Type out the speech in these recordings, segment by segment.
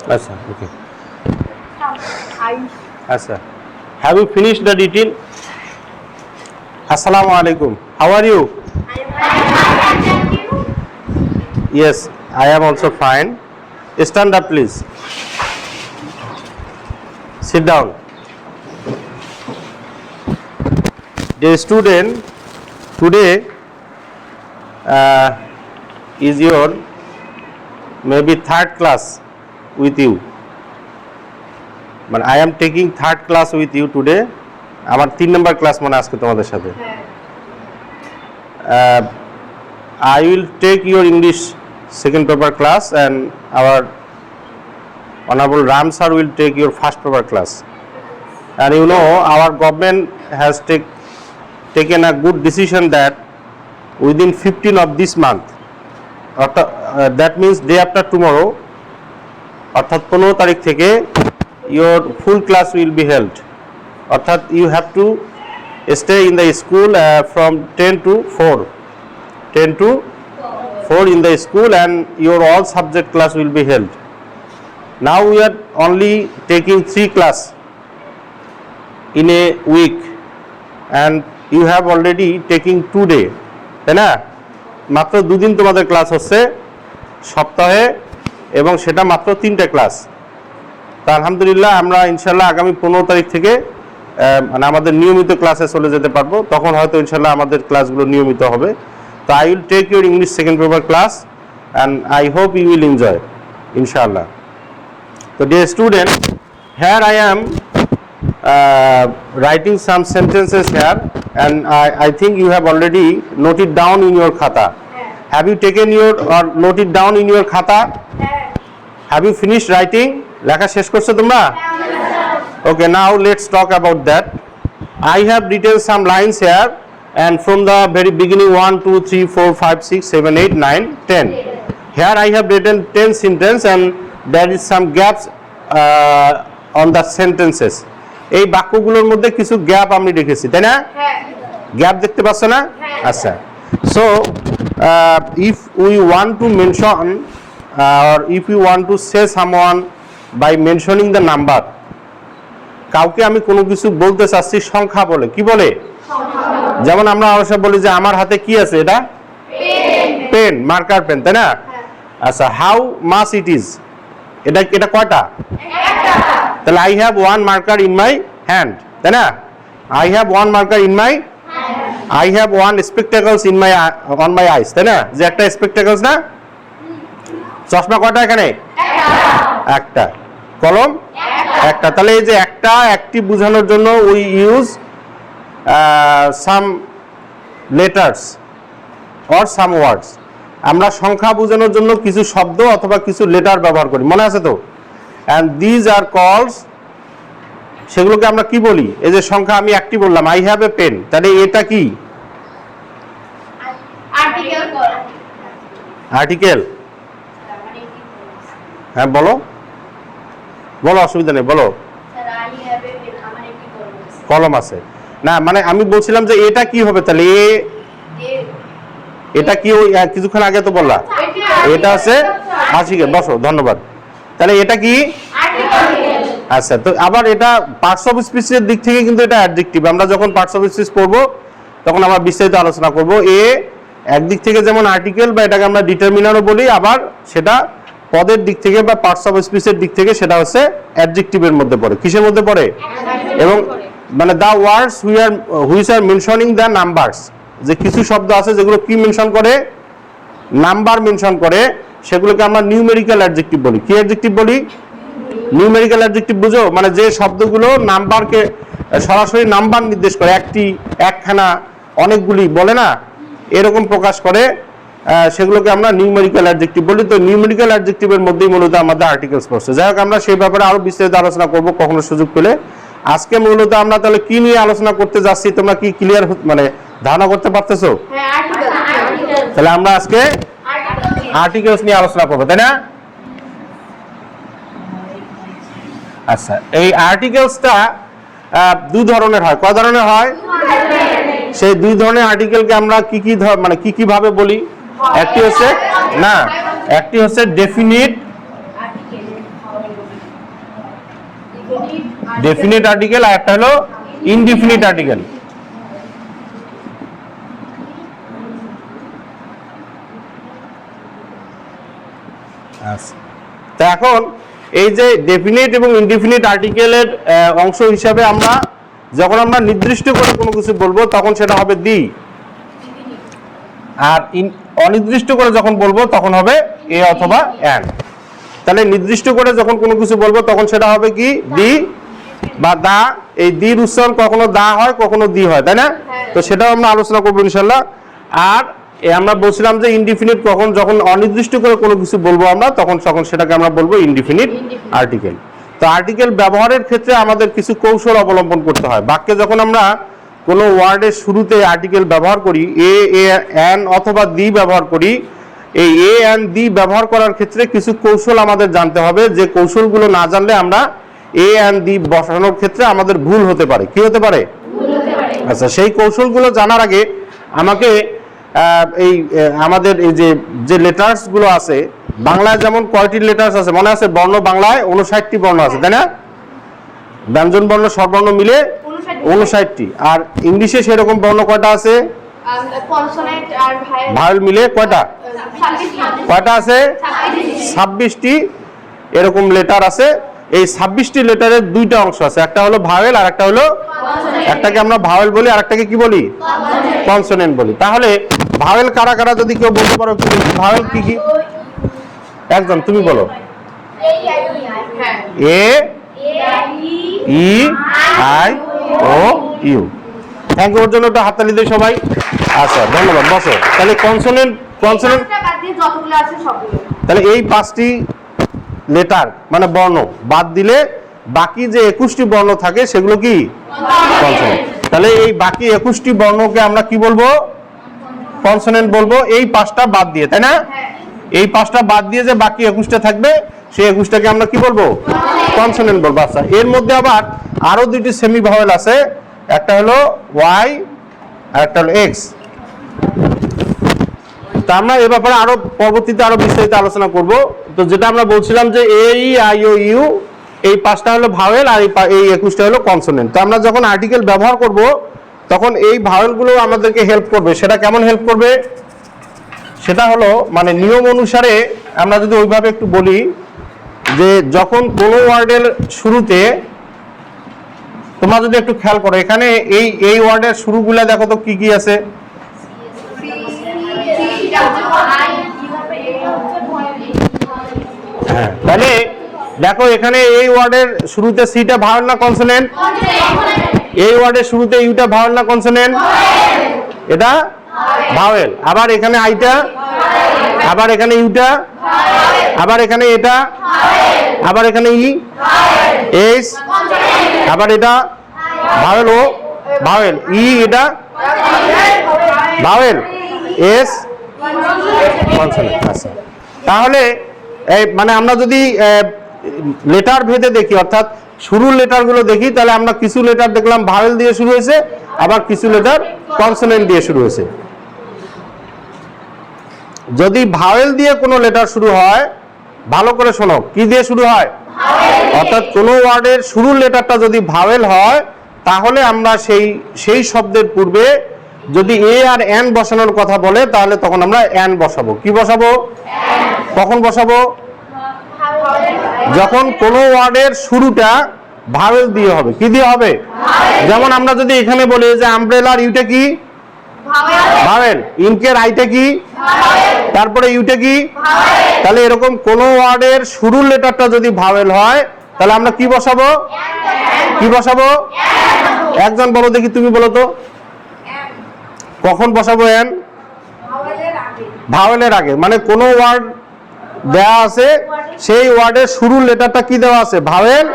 Asa, okay. Asa, have you finished the detail? Assalamu alaikum. How are you? Yes, I am also fine. Stand up, please. Sit down. Dear student, today is your maybe third class with you. But I am taking third class with you today. আমার 3 নম্বর class মনে আজকে তোমাদের সাথে। I will take your English second paper class and our Honorable Ram sir will take your first paper class. And you know our government has taken a good decision that within 15 of this month, that means day after tomorrow, অর্থাৎ 15 তারিখ থেকে your full class will be held. অর্থাৎ you have to stay in the school from 10 to 4 in the school, and your all subject class will be held. Now we are only taking 3 class in a week, and you have already taking 2 day, তাই না? মাত্র 2 দিন তোমাদের class হচ্ছে সপ্তাহে, এবং সেটা মাত্র 3টা ক্লাস। তো আলহামদুলিল্লাহ আমরা ইনশাল্লাহ আগামী 15 তারিখ থেকে মানে আমাদের নিয়মিত ক্লাসে চলে যেতে পারবো। তখন হয়তো ইনশাল্লাহ আমাদের ক্লাসগুলো নিয়মিত হবে। তো I will take your English second paper class and I hope you will enjoy ইনশাল্লাহ। তো dear student, here I am writing some sentences here, and I think you have already noted down in your khata. Have you taken your or noted down in your khata? Have you finished writing? লেখা শেষ করছো তোমরা? Okay, now let's talk about that. I have written some lines here, and from the very beginning 1 2 3 4 5 6 7 8 9 10. Here I have written 10 sentences, and there is some gaps on the sentences. এই বাক্যগুলোর মধ্যে কিছু gap আমি রেখেছি, তাই না? Gap দেখতে পাচ্ছ না? আচ্ছা, so if we want to mention or if you want to say someone by mentioning the number, কাউকে আমি কোনো কিছু বলতে চাচ্ছি সংখ্যা বলে, কি বলে? যেমন আমরা অবশ্য বলি যে আমার হাতে কি আছে, এটা পেন, মার্কার পেন, তাই না? আচ্ছা, হাউ মাচ ইট ইজ, এটা কয়টা? তাহলে I have one marker in my hand, তাই না? I have one marker in my, I have one spectacles in my on my eyes, তাই না? যে একটা স্পেকটেকলস না? চশমা কয়টা এখানে? একটা। কলম একটা। তাহলে এই যে একটা, একটি বোঝানোর জন্য we use some letters or some words. আমরা সংখ্যা বোঝানোর জন্য কিছু শব্দ অথবা কিছু লেটার ব্যবহার করি, মনে আছে তো? অ্যান্ড দিজ আর কলস, সেগুলোকে আমরা কি বলি? এই যে সংখ্যা আমি একটি বললাম, আই হ্যাভ এ পেন, তাহলে এটা কি? আর্টিকেল। হ্যাঁ বলো, বলো, অসুবিধা নেই, বলো। কলম আছে না, মানে আমি বলছিলাম যে এটা কি হবে, তাহলে এটা কি? ওই কিছুক্ষণ আগে তো বললা এটা আছে আর্টিকেল। বসো, ধন্যবাদ। তাহলে এটা কি? আচ্ছা, তো আবার এটা পার্টস অফ স্পিচের দিক থেকে কিন্তু এটা অ্যাডজেক্টিভ। আমরা যখন পার্টস অফ স্পিচ পড়বো তখন আমরা বিস্তারিত আলোচনা করব। একদিক থেকে যেমন আর্টিকেল বা এটাকে আমরা ডিটারমিনারও বলি, আবার সেটা পদের দিক থেকে বা পার্টস অফ স্পিচের দিক থেকে সেটা হচ্ছে অ্যাডজেক্টিভের মধ্যে পড়ে। কিসের মধ্যে পড়ে? এবং মানে the words which are mentioning the numbers, যে কিছু শব্দ আছে যেগুলো কি মেনশন করে? নাম্বার মেনশন করে, সেগুলোকে আমরা নিউমেরিক্যাল অ্যাডজেক্টিভ বলি। কি অ্যাডজেক্টিভ বলি? Numerical adjective. বুঝো? মানে যে শব্দগুলো নাম্বারকে সরাসরি নাম্বার নির্দেশ করে, একটি, একখানা, অনেকগুলি বলে না, এরকম প্রকাশ করে, সেগুলোকে আমরা নিউমেরিক্যাল অ্যাডজেক্টিভ বলি। তো নিউমেরিক্যাল অ্যাডজেক্টিভের মধ্যেই মূলত আমাদের আর্টিকেলস পড়ছে। যাই হোক, আমরা সেই ব্যাপারে আরো বিস্তারিত আলোচনা করব কখনো সুযোগ পেলে। আজকে মূলত আমরা তাহলে কি নিয়ে আলোচনা করতে যাচ্ছি, তোমরা কি ক্লিয়ার মানে ধারণা করতে পারতেছো? তাহলে আমরা আজকে আর্টিকেলস নিয়ে আলোচনা করবো, তাই না? আচ্ছা, এই আর্টিকেলসটা দুই ধরনের হয়। কয় ধরনের হয়? সেই দুই ধরনের আর্টিকেলকে আমরা কি কি ভাবে বলি? একটি হচ্ছে ডেফিনিট ডেফিনিট আর্টিকেল আর একটা হলো ইনডিফিনিট আর্টিকেল। তো এখন এই যে ডেফিনিট এবং ইনডিফিনিট আর্টিকেলের অংশ হিসাবে আমরা যখন আমরা নির্দিষ্ট করে কোনো কিছু বলবো তখন সেটা হবে দি, আর অনির্দিষ্ট করে যখন বলবো তখন হবে এ অথবা এন্ড। তাহলে নির্দিষ্ট করে যখন কোনো কিছু বলবো তখন সেটা হবে কি দি বা দা। এই দির উচ্চারণ কখনো দা হয় কখনো দি হয়, তাই না? তো সেটাও আমরা আলোচনা করবো ইনশাল্লাহ। আর আমরা বলছিলাম যে ইনডিফিনিট কখন, যখন অনির্দিষ্ট করে কোনো কিছু বলবো আমরা তখন সেটাকে আমরা বলবো ইনডিফিনিট আর্টিকেল। তো আর্টিকেল ব্যবহারের ক্ষেত্রে আমাদের কিছু কৌশল অবলম্বন করতে হয়। বাক্যে যখন আমরা কোনো ওয়ার্ডের শুরুতে আর্টিকেল ব্যবহার করি, এন অথবা দি ব্যবহার করি, এই এ এন দি ব্যবহার করার ক্ষেত্রে কিছু কৌশল আমাদের জানতে হবে, যে কৌশলগুলো না জানলে আমরা এ এন দি বসানোর ক্ষেত্রে আমাদের ভুল হতে পারে। কি হতে পারে? আচ্ছা, সেই কৌশলগুলো জানার আগে আমাকে আমাদের এই যে লেটার্স গুলো আছে, বাংলায় যেমন কয়টি লেটার্স আছে মনে আছে? বর্ণ বাংলায় 59টি বর্ণ আছে, তাই না? ব্যঞ্জন বর্ণ স্বরবর্ণ মিলে 59টি। আর ইংলিশে সেরকম বর্ণ কয়টা আছে? ভাওয়েল মিলে কয়টা আছে? 26টি এরকম লেটার আছে। এই 26টি লেটারের দুইটা অংশ আছে, একটা হলো ভাওয়েল আর একটা হলো, একটাকে আমরা ভাওয়েল বলি আর একটাকে কি বলি? কনসোনেন্ট বলি। তাহলে ভাওয়েল কারা কারা যদি কেউ বলতে পারো, ভাওয়েল কি কি? একজন তুমি বলো। A E I O U. Thank you. ওর জন্য একটা হাততালি দেই সবাই। আচ্ছা, ধন্যবাদ, বসো। তাহলে কনসোনেন্ট তাহলে এই 5টি লেটার মানে বর্ণ বাদ দিলে বাকি যে 21টি বর্ণ থাকে সেগুলো কি? কনসোনেন্ট। তাহলে এই বাকি 21টি বর্ণকে আমরা কি বলবো? কনসোনেন্ট বলবো, এই 5টা বাদ দিয়ে, তাই না? এই 5টা বাদ দিয়ে যে বাকি 21টা থাকবে সেই 21টাকে আমরা কি বলবো? কনসোনেন্ট বলবো। আচ্ছা, এর মধ্যে আবার আরো দুইটি সেমি ভাওয়েল আছে, একটা হলো ওয়াই আর একটা হলো এক্স। তা আমরা এ ব্যাপারে আরো পরবর্তীতে আরো বিস্তারিত আলোচনা করব। তো যেটা আমরা বলছিলাম যে এ ই আই ও ইউ, এই 5টা হলো ভাওয়েল আর এই 21টা হলো কনসোনেন্ট। তো আমরা যখন আর্টিকেল ব্যবহার করব তখন এই ভাওয়েলগুলো আমাদেরকে হেল্প করবে। সেটা কেমন হেল্প করবে? সেটা হলো মানে নিয়ম অনুসারে আমরা যদি ওইভাবে একটু বলি, যে যখন কোনো ওয়ার্ডের শুরুতে, তোমরা যদি একটু খেয়াল করো এখানে এই ওয়ার্ডের শুরুগুলা দেখো তো কি কি আছে। হ্যাঁ, তাহলে দেখো এখানে এই ওয়ার্ডের শুরুতে সিটা ভাওয়েল না কনসোনেন্ট? এই ওয়ার্ডের শুরুতে ইউটা ভাওয়েল না কনসোনেন্ট? এটা ভাওয়েল। আবার এখানে আইটা, আবার এখানে ইউটা, আবার এখানে এটা, আবার এখানে ই এস, আবার এটা ভাওয়েল ও ভাওয়েল, ই এটা ভাওয়েল, এস কনসোনেন্ট। আচ্ছা, তাহলে মানে আমরা যদি লেটার ভেদে দেখি, অর্থাৎ শুরুর লেটারগুলো দেখি, তাহলে আমরা কিছু লেটার দেখলাম ভাওয়েল দিয়ে শুরু হয়েছে, আবার কিছু লেটার কনসোনেন্ট দিয়ে শুরু হয়েছে। যদি ভাওয়েল দিয়ে কোনো লেটার শুরু হয়, ভালো করে শোনো, কি দিয়ে শুরু হয়? অর্থাৎ কোনো ওয়ার্ডের শুরুর লেটারটা যদি ভাওয়েল হয়, তাহলে আমরা সেই শব্দের পূর্বে যদি এ আর এন বসানোর কথা বলে, তাহলে তখন আমরা এন বসাবো। কি বসাবো? কখন বসাবো? যখন কোনো ওয়ার্ডের শুরুটা ভাওয়েল দিয়ে হবে। কি দিয়ে হবে? যেমন আমরা যদি এখানে বলি যে আমব্রেলার ইউটা কি? ভাওয়েল। ইনকের আইটা কি? তারপরে ইউটা কি? তাহলে এরকম কোন ওয়ার্ডের শুরুর লেটারটা যদি ভাওয়েল হয়, তাহলে আমরা কি বসাবো? কি বসাবো? একজন বলো দেখি, তুমি বলো তো কখন বসাবো এন? ভাওয়েলের আগে। মানে কোন ওয়ার্ড দেয়া আছে, সেই ওয়ার্ডের শুরুর লেটারটা কি দেওয়া আছে? ভাওয়েল।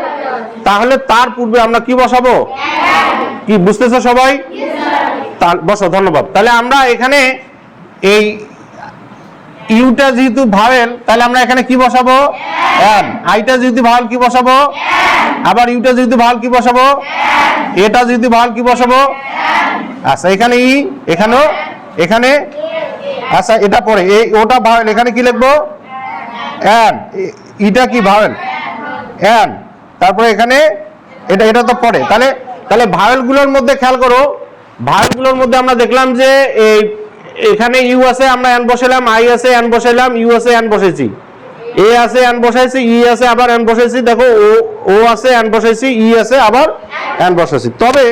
তাহলে তার পূর্বে আমরা কি বসাবো? কি বুঝতেছো সবাই? বসো, ধন্যবাদ। তাহলে আমরা এখানে এই ইউটা যেহেতু ভাওয়েল, তাহলে আমরা এখানে কি বসাবো? এন। আইটা যেহেতু ভাওয়েল, কি বসাবো? আবার ইউটা যেহেতু ভাওয়েল, কি বসাবো? এটা যেহেতু ভাওয়েল, কি বসাবো? আচ্ছা, এখানে ই, এখানেও, এখানে, আচ্ছা এটা পরে এই ওটা ভাওয়েল, এখানে কি লিখবো? এন। ইটা কি ভাওয়েল? এন। তারপরে এখানে এটা তো পড়ে। তাহলে ভাওয়েলগুলোর মধ্যে খেয়াল করো, ভাওয়েলগুলোর মধ্যে আমরা দেখলাম যে এই এখানে ইউ আছে, আমরা এন বসাইলাম, আই আছে এন বসাইলাম, ইউ আছে এন বসাইছি, এ আছে এন বসাইছি, ই আছে আবার এন বসাইছি, দেখো ও আছে এন বসাইছি, ই আছে আবার এন বসাইছি। তবে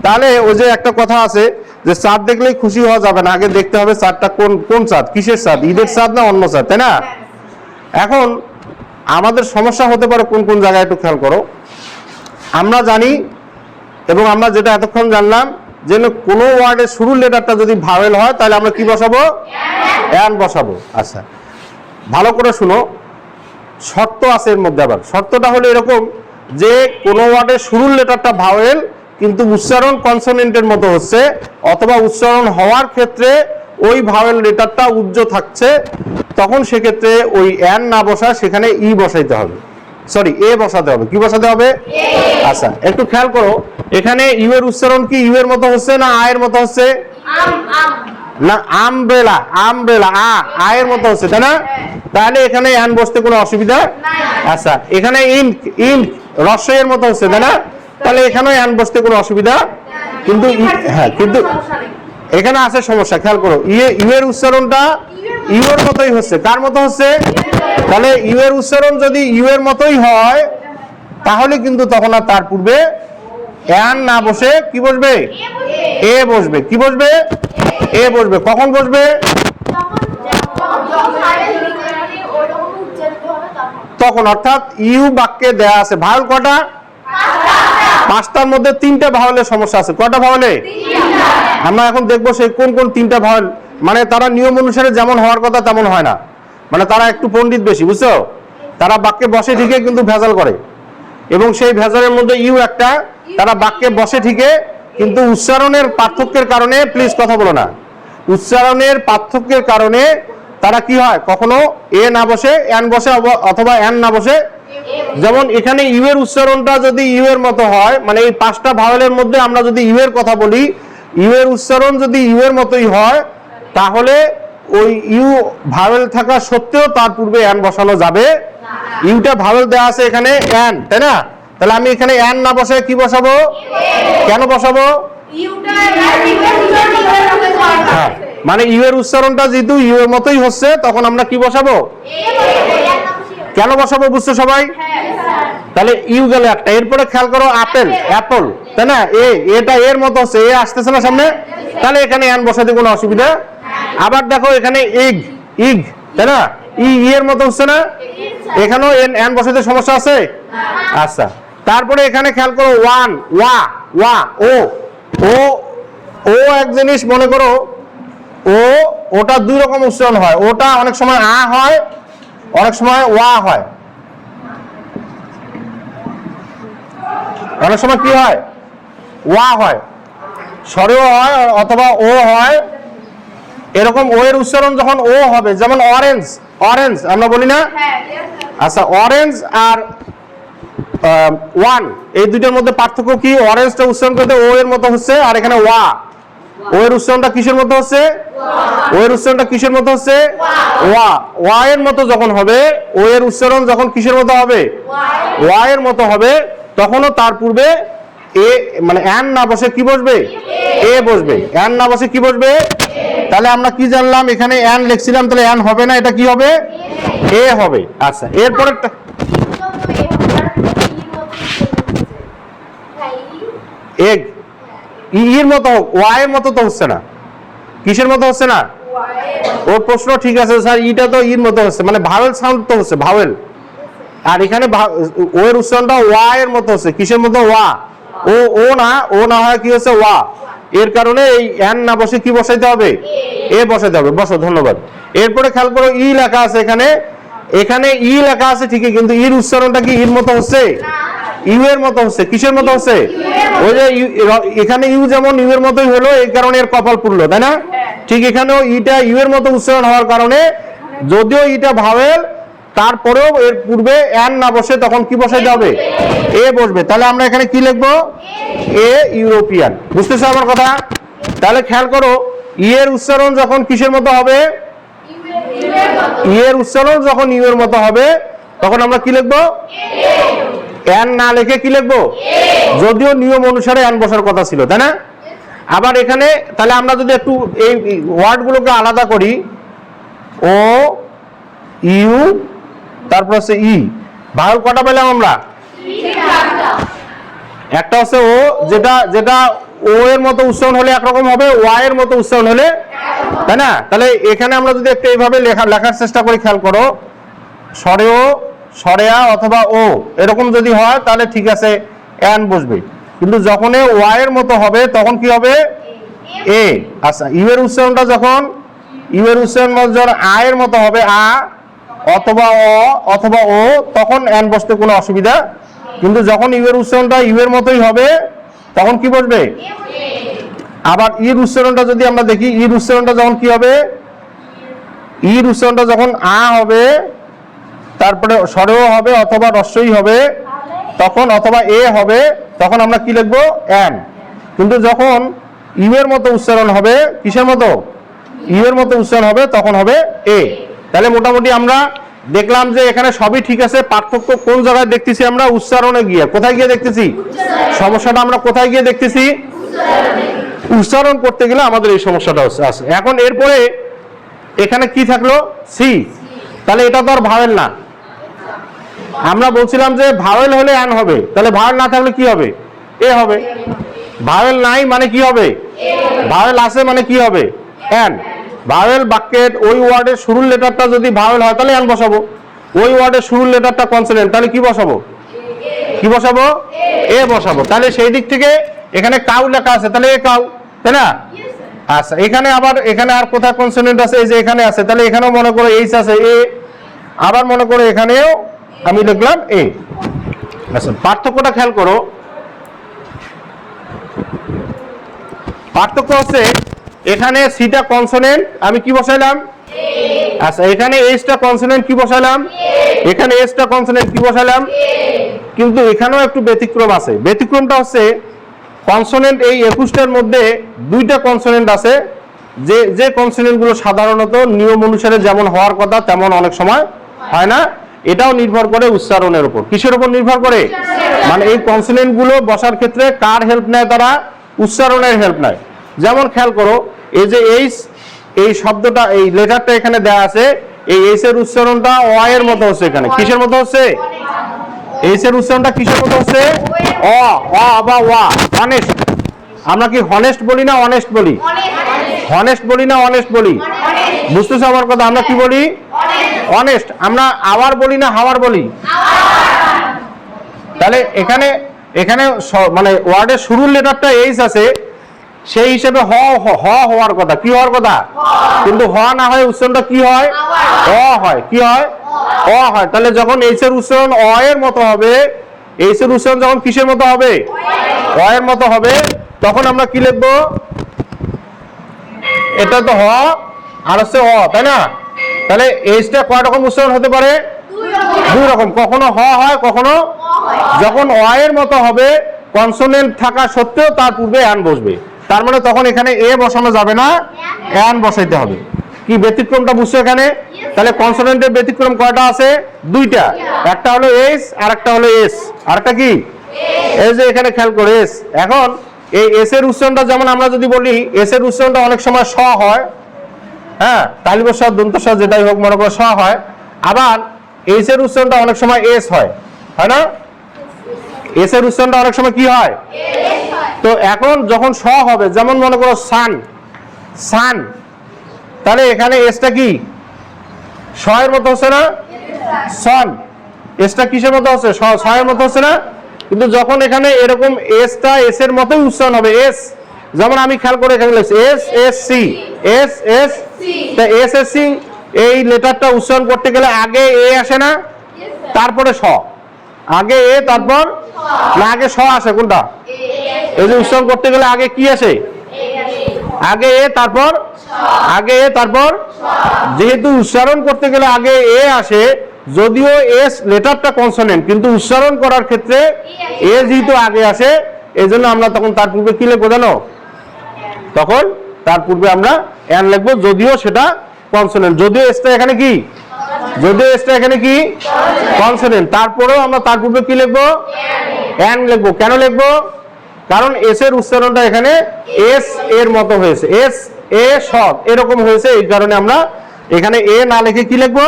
তাহলে ওই যে একটা কথা আছে যে চাঁদ দেখলেই খুশি হওয়া যাবে না, আগে দেখতে হবে চাঁদটা কোন চাঁদ, কিসের চাঁদ, ঈদের চাঁদ না অন্য চাঁদ, তাই না? এখন আমাদের সমস্যা হতে পারে কোন কোন জায়গায় একটু খেয়াল করো। আমরা জানি এবং আমরা যেটা এতক্ষণ জানলাম যে কোনো ওয়ার্ডের শুরুর লেটারটা যদি ভাওয়েল হয় তাহলে আমরা কি বসাবো? এন বসাবো। আচ্ছা, ভালো করে শুনো, শর্ত আছে এর মধ্যে। আবার শর্তটা হলো এরকম যে কোনো ওয়ার্ডের শুরুর লেটারটা ভাওয়েল কিন্তু উচ্চারণ কনসোনেন্টের মতো হচ্ছে, অথবা উচ্চারণ হওয়ার ক্ষেত্রে ওই ভাওয়েল লেটারটা উজ্জ থাকছে, তখন সেক্ষেত্রে ওই এন না বসা সেখানে ই বসাইতে হবে, সরি এ বসাতে হবে। কি বসাতে হবে? আচ্ছা, একটু খেয়াল করো, এখানে ইউ এর উচ্চারণ কি ইউ এর মতো হচ্ছে না আ এর মতো হচ্ছে? না, আমব্রেলা, আমব্রেলা আ এর মতো হচ্ছে, তাই না? তাহলে এখানে এন বসতে কোনো অসুবিধা? আচ্ছা, এখানে ইঙ্ক ইঙ্ক রস্বই এর মতো হচ্ছে, তাই না? তাহলে এখানে এন বসতে কোনো অসুবিধা কিন্তু হ্যাঁ, কিন্তু এখানে আছে সমস্যা। খেয়াল করো, ইউ এর উচ্চারণটা ইউ এর মতোই হচ্ছে। কার মতো হচ্ছে? তাহলে ইউ এর উচ্চারণ যদি ইউ এর মতোই হয় তাহলে কিন্তু তখন আর তার পূর্বে এন না বসে কি বসবে? এ বসবে। কি বসবে? এ বসবে। কখন বসবে? তখন, অর্থাৎ ইউ বাক্যে দেয়া আছে ভাওয়েল কটা? পাঁচটার মধ্যে তিনটা ভাওয়েলের সমস্যা আছে। কটা ভাওয়েলে? আমরা এখন দেখবো সেই কোন কোন তিনটা ভাওয়েল, মানে তারা নিয়ম অনুসারে যেমন হওয়ার কথা তেমন হয় না, মানে তারা একটু পণ্ডিত বেশি, বুঝছো? তারা বাক্যে বসে ঠিকই কিন্তু ভেজাল করে, এবং সেই ভেজালের মধ্যে ইউ একটা। তারা বাক্যে বসে ঠিকই কিন্তু উচ্চারণের পার্থক্যের কারণে, প্লিজ কথা বলো না, উচ্চারণের পার্থক্যের কারণে তারা কি হয়, কখনো এ না বসে এন বসে, অথবা এন না বসে। যেমন এখানে ইউ এর উচ্চারণটা যদি ইউ এর মতো হয়, মানে এই পাঁচটা ভাওয়েলের মধ্যে আমরা যদি ইউ এর কথা বলি, ইউ এর উচ্চারণ যদি ইউ এর মতোই হয় তাহলে ওই ইউ ভাওয়েল থাকা সত্ত্বেও তার পূর্বে এন বসানো যাবে। ইউটা ভাওয়েল দেওয়া আছে এখানে এন, তাই না? তাহলে আমি এখানে এন না বসে কি বসাবো? কেন বসাবো? হ্যাঁ, মানে ইউ এর উচ্চারণটা যেহেতু ইউ এর মতোই হচ্ছে তখন আমরা কি বসাবো? কেন বসাবো? বুঝছো সবাই? তাহলে ইউ গেল একটা। এরপরে খেয়াল করো, আপেল, অ্যাপল, তাই না? এটা এর মতো হচ্ছে, এ আসতেছে না সামনে, তাহলে এখানে এন বসাতে কোনো অসুবিধা। আবার দেখো এখানে ইগ, ইগ, তাই না? ই এর মতো হচ্ছে না, এখানেও এন বসাতে সমস্যা আছে। আচ্ছা, তারপরে এখানে খেয়াল করো, ওয়ান, ওয়া, ওয়া, ও, ও, ও এক জিনিস মনে করো, ওটা দুই রকম উচ্চারণ হয়। ওটা অনেক সময় আ হয়, অনেক সময় ওয়া হয়। অনেক সময় কি হয়? ওয়া হয়, স্বরেও হয় অথবা ও হয়। এরকম ও এর উচ্চারণ যখন ও হবে, যেমন অরেঞ্জ, অরেঞ্জ আমরা বলি না? আচ্ছা, অরেঞ্জ আর ওয়ান, এই দুইটার মধ্যে পার্থক্য কি? অরেঞ্জটা উচ্চারণ করতে ও এর মতো হচ্ছে, আর এখানে ওয়া, ও এর উচ্চারণটা কিসের মতো হচ্ছে? ও এর উচ্চারণটা কিসের মতো হচ্ছে? ওয়া। ওয়া এর মতো যখন হবে, ও এর উচ্চারণ যখন কিসের মতো হবে? ওয়া এর মতো হবে, তখনও তার পূর্বে এ, মানে এন না বসে কি বসবে? এ বসবে। এন না বসে কি বসবে? তাহলে আমরা কি জানলাম? এখানে এন লিখছিলাম, তাহলে এন হবে না, এটা কি হবে? এ হবে। আচ্ছা, এরপরে এগ, ইর মতো হোক, ওয়া এর মতো তো হচ্ছে না। কিসের মতো হচ্ছে না? ওর প্রশ্ন ঠিক আছে স্যার, ইটা তো ইর মতো হচ্ছে, মানে ভাওয়েল সাউন্ড তো হচ্ছে, ভাওয়েল। আর এখানে ও এর উচ্চারণটা ওয়া এর মতো হচ্ছে। কিসের মতো? ওয়া। ও না হয় কি হচ্ছে? ওয়া। এর কারণে এই এন না বসে কি বসাইতে হবে? এ বসাইতে হবে। বসো, ধন্যবাদ। এরপরে খেয়াল করো, ই লেখা আছে এখানে, এখানে ই লেখা আছে ঠিকই, কিন্তু ইর উচ্চারণটা কি ইর মতো হচ্ছে? ইউ এর মতো হচ্ছে। কিসের মতো হচ্ছে? ওই যে এখানে ইউ যেমন ইউ এর মতোই হলো, এই কারণে এর কপাল পুরলো, তাই না? ঠিক এখানেও ইটা ইউ এর মতো উচ্চারণ হওয়ার কারণে, যদিও ইটা ভাওয়েল, তারপরেও এর পূর্বে এন না বসে তখন কি বসাইতে হবে? এ বসবে। তাহলে আমরা এখানে কি লিখবো? A European. বুঝতেছো আমার কথা? তাহলে খেয়াল করো, ই এর উচ্চারণ যখন কিসের মতো হবে? ই এর উচ্চারণ যখন ইউ এর মতো হবে তখন আমরা কি লিখবো? এন না লিখে কি লিখবো, যদিও নিয়ম অনুসারে এন বসার কথা ছিল, তাই না? আবার এখানে তাহলে আমরা যদি একটু এই ওয়ার্ডগুলোকে আলাদা করি, ও ইউ তারপর হচ্ছে ই, ভাওয়েল কটা পেলাম আমরা? একটা হচ্ছে ও, যেটা যেটা ও এর মতো উচ্চারণ হলে একরকম হবে, ওয়াই এর মতো উচ্চারণ হলে, তাই না? তাহলে এখানে আমরা যদি একটু এইভাবে লেখার চেষ্টা করি, খেয়াল করো, স্বরে ও, স্বরে আ অথবা ও এরকম যদি হয় তাহলে ঠিক আছে, এন বসবে। কিন্তু যখন ওয়াই এর মতো হবে তখন কি হবে, এ। আচ্ছা, ইউ এর উচ্চারণটা যখন, ইউ এর উচ্চারণ যখন আ এর মতো হবে, আ অথবা অ অথবা ও, তখন এন বসতে কোনো অসুবিধা। কিন্তু যখন ইউ এর উচ্চারণটা ইউ এর মতোই হবে তখন কি বসবে? আবার ইর উচ্চারণটা যদি আমরা দেখি, ইর উচ্চারণটা যখন কি হবে, ইর উচ্চারণটা যখন আ হবে, তারপরে স্বরেও হবে অথবা রস্বই হবে তখন, অথবা এ হবে, তখন আমরা কি লিখবো, এন। কিন্তু যখন ইউ এর মতো উচ্চারণ হবে, কিসের মতো, ইউ এর মতো উচ্চারণ হবে, তখন হবে এ। তাহলে মোটামুটি আমরা দেখলাম যে এখানে সবই ঠিক আছে, পার্থক্য কোন জায়গায় দেখতেছি আমরা, উচ্চারণে গিয়ে। কোথায় গিয়ে দেখতেছি সমস্যাটা, আমরা কোথায় গিয়ে দেখতেছি, উচ্চারণ করতে গেলে আমাদের এই সমস্যাটা আছে। এখন এরপরে এখানে কি থাকলো, সি। তাহলে এটা তো আর ভাওয়েল না, আমরা বলছিলাম যে ভাওয়েল হলে এন হবে, তাহলে ভাওয়েল না থাকলে কি হবে, এ হবে। ভাওয়েল নাই মানে কি হবে, ভাওয়েল আছে মানে কি হবে, এন। ভাওয়েল বাক্যের ওই ওয়ার্ডের শুরুর লেটারটা যদি ভাওয়েল হয় তাহলে এন বসাবো, ওই ওয়ার্ডের শুরুর লেটারটা কনসোনেন্ট, তাহলে কি বসাবো, কি বসাবো, এ বসাবো। তাহলে সেই দিক থেকে এখানে কাউ লেখা আছে, তাহলে এ কাউ, তাই না? আচ্ছা, এখানে আবার এখানে আর কোথায় কনসোনেন্ট আছে, এই যে এখানে আছে, তাহলে এখানেও মনে করো এইচ আছে, এ। আবার মনে করো এখানেও আমি লিখলাম এ। আচ্ছা, পার্থক্যটা খেয়াল করো, পার্থক্য হচ্ছে এখানে সিটা কনসোনেন্ট, আমি কি বসাইলাম, আচ্ছা এখানে এইচটা কনসোনেন্ট, কি বসাইলাম, এখানে এসটা কনসোনেন্ট, কি বসাইলাম। কিন্তু এখানেও একটু ব্যতিক্রম আছে, ব্যতিক্রমটা হচ্ছে কনসোনেন্ট এই 21টার মধ্যে দুইটা কনসোনেন্ট আছে, যে যে কনসোনেন্টগুলো সাধারণত নিয়ম অনুসারে যেমন হওয়ার কথা তেমন অনেক সময় হয় না। এটাও নির্ভর করে উচ্চারণের উপর। কিসের উপর নির্ভর করে, মানে এই কনসোনেন্টগুলো বসার ক্ষেত্রে কার হেল্প নেয়, তারা উচ্চারণের হেল্প নেয়। যেমন খেয়াল করো, এই যে এইচ, এই শব্দটা, এই লেটারটা এখানে দেয়া আছে, এই এইচ এর উচ্চারণটা অ এর মতো হচ্ছে, এখানে কিসের মতো হচ্ছে, এইচ এর উচ্চারণটা কিসের মতো হচ্ছে, অ, অ বা ওয়া। অনেস্ট, আমরা কি হনেস্ট বলি না অনেস্ট বলি, হনেস্ট বলি না অনেস্ট বলি, বুঝতেছো আমার কথা, আমরা কি বলি, অনেস্ট। আমরা আওয়ার বলি না হাওয়ার বলি। তাহলে এখানে এখানে মানে ওয়ার্ডের শুরুর লেটারটা এইচ আছে, সেই হিসেবে হওয়ার কথা, কি হওয়ার কথা, কিন্তু হ না হয় উচ্চারণটা কি হয়, অ হয়, কি হয়, অ হয়। তাহলে যখন এইচ এর উচ্চারণ অ এর মতো হবে, এইচ এর উচ্চারণ যখন কিসের মতো হবে, অ এর মতো হবে, তখন আমরা কি লিখবো, এটা তো হ আর হচ্ছে অ, তাই না? তাহলে এইচটা কয় রকম উচ্চারণ হতে পারে, দুই রকম, কখনো হ হয়, কখনো। যখন অ এর মতো হবে কনসোনেন্ট থাকা সত্ত্বেও তার পূর্বে এন বসবে, তার মানে তখন এখানে এ বসানো যাবে না, এন বসাইতে হবে। কি ব্যতিক্রমটা বুঝছো এখানে? তাহলে কনসোনেন্টের ব্যতিক্রম কয়টা আছে, দুইটা, একটা হলো এস আর একটা হলো এস, আরেকটা কি, এই যে এখানে খেয়াল করে এস। এখন এই এস এর উচ্চারণটা যেমন আমরা যদি বলি, এস এর উচ্চারণটা অনেক সময় স হয়, হ্যাঁ, তালিবস্ব দন্তস্ব যেটাই হোক মনে করো স হয়। আবার এইচ এর উচ্চারণটা অনেক সময় এস হয়, হয় না? এস এর উচ্চারণটা অনেক সময় কি হয়, তো এখন যখন স হবে, যেমন মনে করো সান, সান, তাহলে এখানে এসটা কি স এর মতো হচ্ছে না, সন, এসটা কিসের মতো হচ্ছে, স এর মতো হচ্ছে না। কিন্তু যখন এখানে এরকম এসটা এস এর মতোই উচ্চারণ হবে, এস, যেমন আমি খেয়াল করে এখানে লিখছি S S C, S S, তা এস এস সি, এই লেটারটা উচ্চারণ করতে গেলে আগে এ আসে না, তারপরে স, আগে এ তারপর, না আগে স আসে, কোনটা, এই যে উচ্চারণ করতে গেলে আগে কি আসে, আগে এ তারপর, আগে এ তারপর। যেহেতু উচ্চারণ করতে গেলে আগে এ আসে, যদিও এস লেটারটা কনসোনেন্ট, কিন্তু উচ্চারণ করার ক্ষেত্রে এ যেহেতু আগে আসে, এই জন্য আমরা তখন তার পূর্বে কি লিখবো জানো, তখন তার পূর্বে আমরা এন লিখবো, যদিও সেটা কনসোনেন্ট, যদিও এসটা এখানে কি যদিও এসটা এখানে কি কনসোনেন্ট, তারপরেও আমরা তার পূর্বে কি লিখবো? অ্যান লিখবো। কেন লিখবো? কারণ এস এর উচ্চারণটা এখানে এস এর মতো হয়েছে, এস এ সব এরকম হয়েছে, এই কারণে আমরা এখানে এ না লিখে কি লিখবো?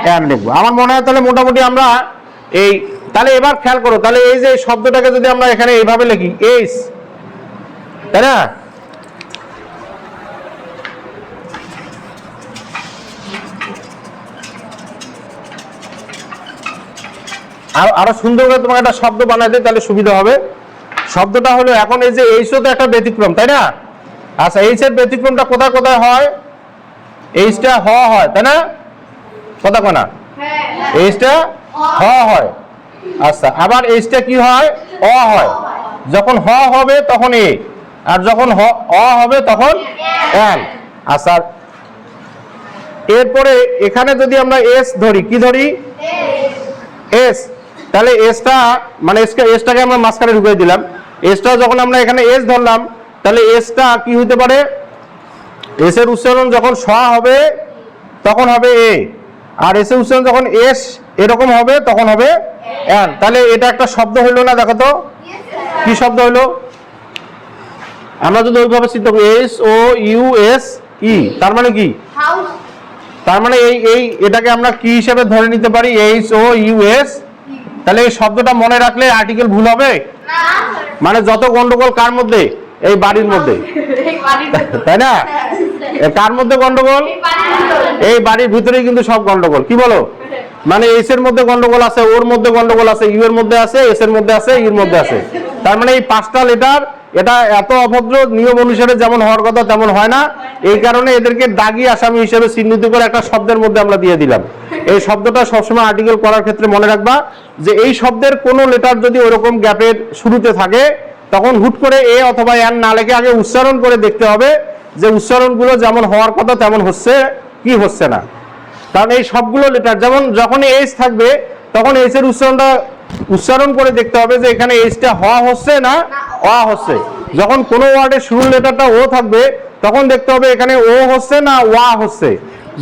অ্যান লিখবো। আমার মনে হয় তাহলে মোটামুটি আমরা এই, তাহলে এবার খেয়াল করো, তাহলে এই যে শব্দটাকে যদি আমরা এখানে এইভাবে লিখি এস, তাই না? আরো সুন্দর করে তোমাকে একটা শব্দ বানাই দিই, তাহলে সুবিধা হবে। শব্দটা হলো, এখন এই যে এইচও তো একটা ব্যতিক্রম, তাই না? আচ্ছা, এইচ এর ব্যতিক্রমটা কোথায় কোথায় হয়? এইচটা হ হয়, তাই না? কথা কনা এইচটা হ হয়। আচ্ছা, আবার এইচটা কি হয়? অ হয়। যখন হ হবে তখন এ, আর যখন অ হবে তখন এন। আচ্ছা, এরপরে এখানে যদি আমরা এস ধরি, কি ধরি? এস। তাহলে এসটা মানে এসটাকে আমরা মাঝখানে ঢুকিয়ে দিলাম। এসটা যখন আমরা এখানে এস ধরলাম, তাহলে এসটা কি হতে পারে? এস এর উচ্চারণ যখন স হবে তখন হবে এ, আর এস এর উচ্চারণ যখন এস এরকম হবে তখন হবে এন। তাহলে এটা একটা শব্দ হইলো না? দেখো তো কি শব্দ হইলো? আমরা যদি ওইভাবে চিন্তা করি, S O U S E, তার মানে কি? তার মানে এই এটাকে আমরা কি হিসেবে ধরে নিতে পারি? H O U S. তাহলে এই শব্দটা মনে রাখলে আর্টিকেল ভুল হবে না? মানে যত গন্ডগোল কার মধ্যে? এই বাড়ির মধ্যে, তাই না? কার মধ্যে গন্ডগোল? এই বাড়ির ভিতরেই কিন্তু সব গন্ডগোল। কি বলো? মানে এস এর মধ্যে গন্ডগোল আছে, ওর মধ্যে গন্ডগোল আছে, ইউ এর মধ্যে আছে, এস এর মধ্যে আছে, ইর মধ্যে আছে। তার মানে এই পাঁচটা লেটার, এটা এত অভদ্র, নিয়ম অনুসারে যেমন হওয়ার কথা তেমন হয় না। এই কারণে এদেরকে দাগি আসামি হিসেবে চিহ্নিত করে একটা শব্দের মধ্যে আমরা দিয়ে দিলাম। এই শব্দটা সবসময় আর্টিকেল করার ক্ষেত্রে মনে রাখবা যে এই শব্দের কোনো লেটার যদি ওরকম গ্যাপের শুরুতে থাকে, তখন হুট করে এ অথবা এন না লেখে আগে উচ্চারণ করে দেখতে হবে যে উচ্চারণগুলো যেমন হওয়ার কথা তেমন হচ্ছে কি হচ্ছে না। কারণ এই সবগুলো লেটার যেমন যখন এইচ থাকবে তখন এইচ এর উচ্চারণ করে দেখতে হবে যে এখানে এইচটা হ হচ্ছে না অ হচ্ছে। যখন কোনো ওয়ার্ডের শুরুর লেটারটা ও থাকবে তখন দেখতে হবে এখানে ও হচ্ছে না ওয়া হচ্ছে।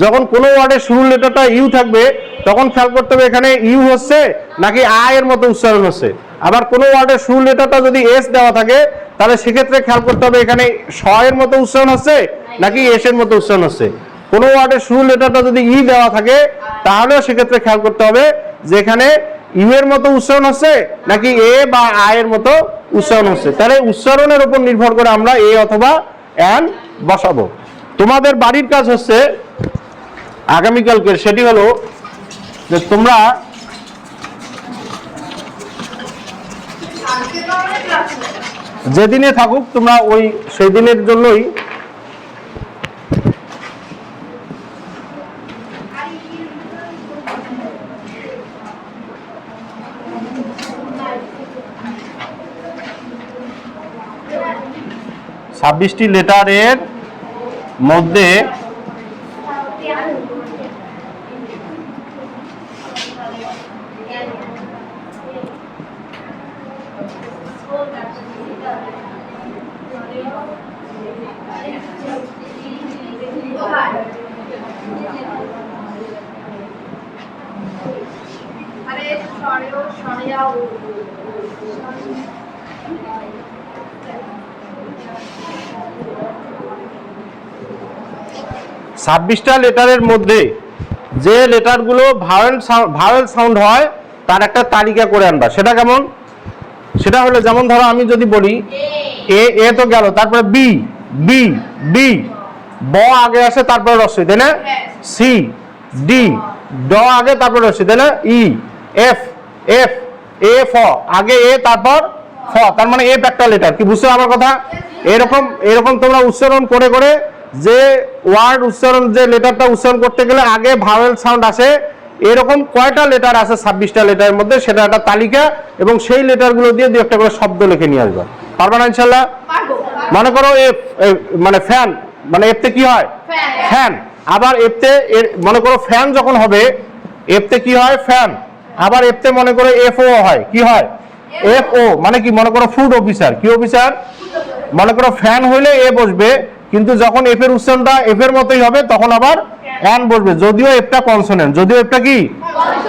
যখন কোনো ওয়ার্ডের শুরুর লেটারটা ইউ থাকবে তখন খেয়াল করতে হবে এখানে ইউ হচ্ছে নাকি আ এর মতো উচ্চারণ হচ্ছে। আবার কোনো ওয়ার্ডের শুরুর লেটারটা যদি এস দেওয়া থাকে তাহলে সেক্ষেত্রে খেয়াল করতে হবে এখানে স এর মতো উচ্চারণ হচ্ছে নাকি এস এর মতো উচ্চারণ হচ্ছে। কোনো ওয়ার্ডের শুরুর লেটারটা যদি ই দেওয়া থাকে তাহলেও সেক্ষেত্রে খেয়াল করতে হবে যে এখানে ইউ এর মতো উচ্চারণ হচ্ছে নাকি এ বা আ এর মতো উচ্চারণ হচ্ছে। তাহলে উচ্চারণের উপর নির্ভর করে আমরা এ অথবা এন বসাবো। তোমাদের বাড়ির কাজ হচ্ছে আগামীকালকের, সেটি হলো যে তোমরা যেদিনে থাকুক তোমরা ওই সেই দিনের জন্যই ছাব্বিশটি লেটারের মধ্যে ছাব্বিশটা লেটারের মধ্যে যে লেটারগুলো ভাওয়েল সাউন্ড হয় তার একটা তালিকা করে আনবা। সেটা কেমন? সেটা হলো যেমন ধরো আমি যদি বলি এ তো গেল, তারপরে বি বি বি, ব আগে আসে তারপরে রস্বই, তাই না? সি ডি, ড আগে তারপরে রস্বই, তাই না? ই এফ এফ এ ফ, আগে এ তারপর ফ, তার মানে এফ একটা লেটার। কি বুঝছো আমার কথা? এরকম এরকম তোমরা উচ্চারণ করে করে যে ওয়ার্ড উচ্চারণ, যে লেটারটা উচ্চারণ করতে গেলে আগে ভাওয়েল সাউন্ড আসে, এরকম কয়টা লেটার আছে 26টা লেটারের মধ্যে সেটা একটা তালিকা, এবং সেই লেটারগুলো দিয়ে দু একটা করে শব্দ লিখে নিয়ে আসবা। পারবা না ইনশাআল্লাহ? মনে করো এফ মানে ফ্যান, মানে এফতে কি হয়? ফ্যান। আবার এফতে মনে করো ফ্যান যখন হবে এফতে কি হয়? ফ্যান। আবার এফতে মনে করো এফ ও হয়, কি হয়? এফ ও মানে কি? মনে করো ফুড অফিসার। কি অফিসার? মনে করো ফ্যান হইলে এ বসবে, কিন্তু যখন এফ এর উচ্চারণটা এফ এর মতোই হবে তখন আবার অ্যান বসবে, যদিও এফটা কনসোনেন্ট, যদিও এফটা কি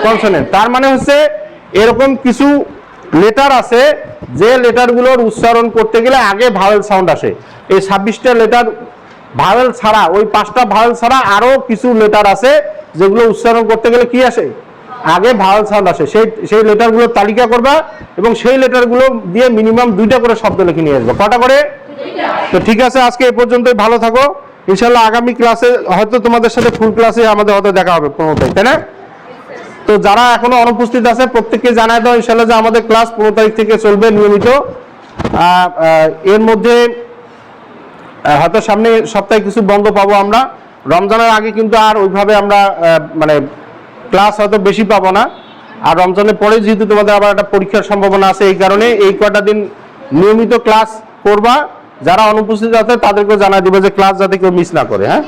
কনসোনেন্ট। তার মানে হচ্ছে এরকম কিছু লেটার আছে যে লেটারগুলোর উচ্চারণ করতে গেলে আগে ভাওয়েল সাউন্ড আসে। এই 26টা লেটার ভাওয়েল ছাড়া, ওই 5টা ভাওয়েল ছাড়া আরো কিছু লেটার আছে যেগুলো উচ্চারণ করতে গেলে কি আসে, আগে ভাওয়েল সাউন্ড আসে। সেই লেটারগুলোর তালিকা করবা এবং সেই লেটারগুলো দিয়ে মিনিমাম 2টা করে শব্দ লিখে নিয়ে আসবা। কটা করে? তো ঠিক আছে, আজকে এই পর্যন্তই, ভালো থাকো। ইনশাল্লাহ আগামী ক্লাসে হয়তো তোমাদের সাথে ফুল ক্লাসে আমাদের হয়তো দেখা হবে 15 তারিখ, তাই না? তো যারা এখনো অনুপস্থিত আছে প্রত্যেককে জানাই দাও ইনশাল্লাহ যে আমাদের ক্লাস 15 তারিখ থেকে চলবে নিয়মিত। এর মধ্যে হয়তো সামনে সপ্তাহে কিছু বন্ধ পাবো আমরা। রমজানের আগে কিন্তু আর ওইভাবে আমরা মানে ক্লাস হয়তো বেশি পাবো না। আর রমজানের পরে যেহেতু তোমাদের আবার একটা পরীক্ষার সম্ভাবনা আছে, এই কারণে এই কয়টা দিন নিয়মিত ক্লাস করবা। যারা অনুপস্থিত আছে তাদেরকেও জানাই দিবে যে ক্লাস যাতে কেউ মিস না করে। হ্যাঁ।